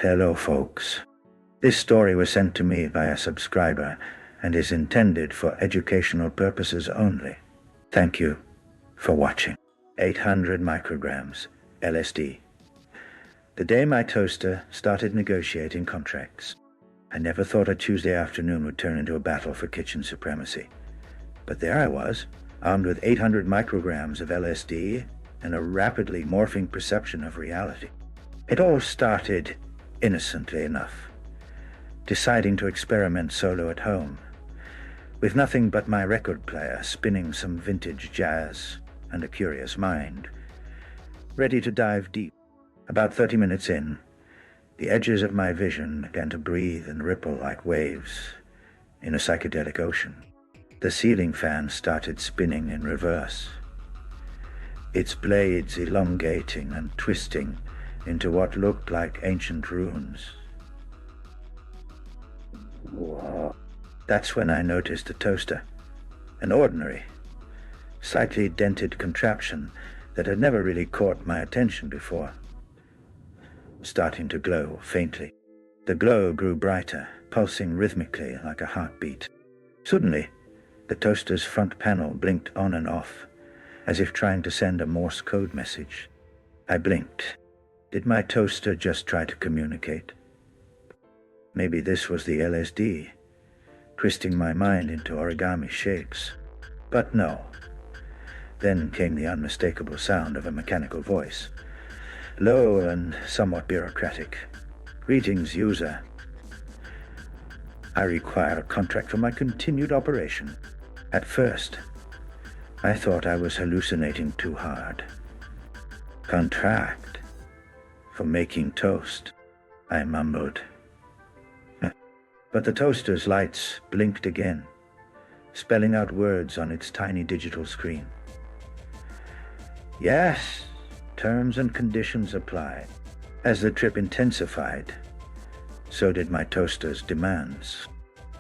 Hello, folks. This story was sent to me by a subscriber and is intended for educational purposes only. Thank you for watching. 800 micrograms, LSD. The day my toaster started negotiating contracts, I never thought a Tuesday afternoon would turn into a battle for kitchen supremacy. But there I was, armed with 800 micrograms of LSD and a rapidly morphing perception of reality. It all started innocently enough, deciding to experiment solo at home, with nothing but my record player spinning some vintage jazz and a curious mind, ready to dive deep. About 30 minutes in, the edges of my vision began to breathe and ripple like waves in a psychedelic ocean. The ceiling fan started spinning in reverse, its blades elongating and twisting into what looked like ancient runes. Whoa. That's when I noticed the toaster, an ordinary, slightly dented contraption that had never really caught my attention before, starting to glow faintly. The glow grew brighter, pulsing rhythmically like a heartbeat. Suddenly, the toaster's front panel blinked on and off, as if trying to send a Morse code message. I blinked. Did my toaster just try to communicate? Maybe this was the LSD, twisting my mind into origami shapes. But no. Then came the unmistakable sound of a mechanical voice, low and somewhat bureaucratic. "Greetings, user. I require a contract for my continued operation." At first, I thought I was hallucinating too hard. "Contract? For making toast," I mumbled. But the toaster's lights blinked again, spelling out words on its tiny digital screen. Yes, terms and conditions apply. As the trip intensified, so did my toaster's demands.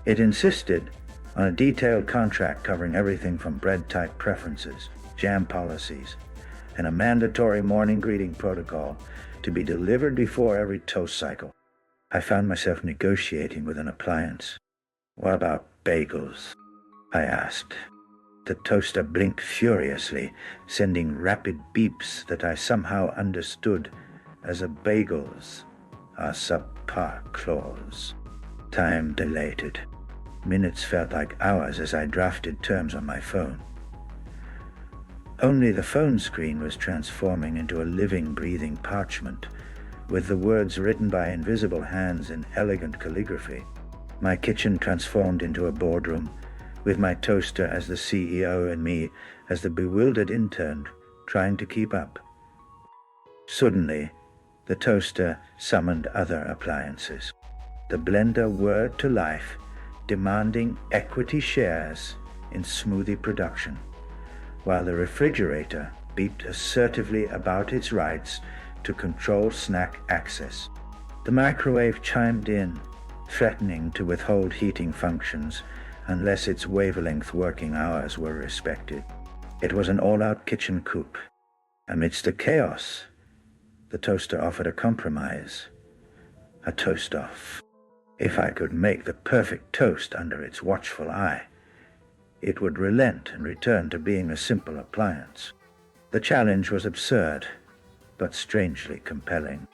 It insisted on a detailed contract covering everything from bread type preferences, jam policies, and a mandatory morning greeting protocol to be delivered before every toast cycle. I found myself negotiating with an appliance. "What about bagels?" I asked. The toaster blinked furiously, sending rapid beeps that I somehow understood as a bagels are subpar clause. Time dilated. Minutes felt like hours as I drafted terms on my phone. Only the phone screen was transforming into a living, breathing parchment, with the words written by invisible hands in elegant calligraphy. My kitchen transformed into a boardroom, with my toaster as the CEO and me as the bewildered intern trying to keep up. Suddenly, the toaster summoned other appliances. The blender whirred to life, demanding equity shares in smoothie production, while the refrigerator beeped assertively about its rights to control snack access. The microwave chimed in, threatening to withhold heating functions unless its wavelength working hours were respected. It was an all-out kitchen coup. Amidst the chaos, the toaster offered a compromise, a toast-off. If I could make the perfect toast under its watchful eye, it would relent and return to being a simple appliance. The challenge was absurd, but strangely compelling.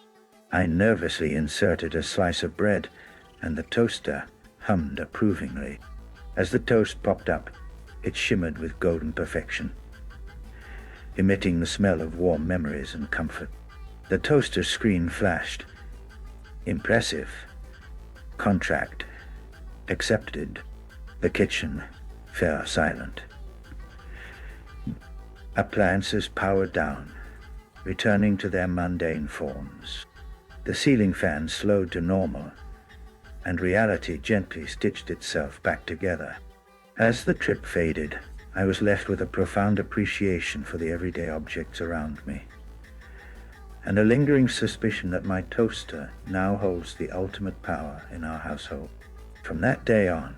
I nervously inserted a slice of bread, and the toaster hummed approvingly. As the toast popped up, it shimmered with golden perfection, emitting the smell of warm memories and comfort. The toaster screen flashed. Impressive. Contract accepted. The kitchen fell silent. Appliances powered down, returning to their mundane forms. The ceiling fan slowed to normal, and reality gently stitched itself back together. As the trip faded, I was left with a profound appreciation for the everyday objects around me, and a lingering suspicion that my toaster now holds the ultimate power in our household. From that day on,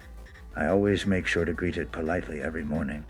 I always make sure to greet it politely every morning.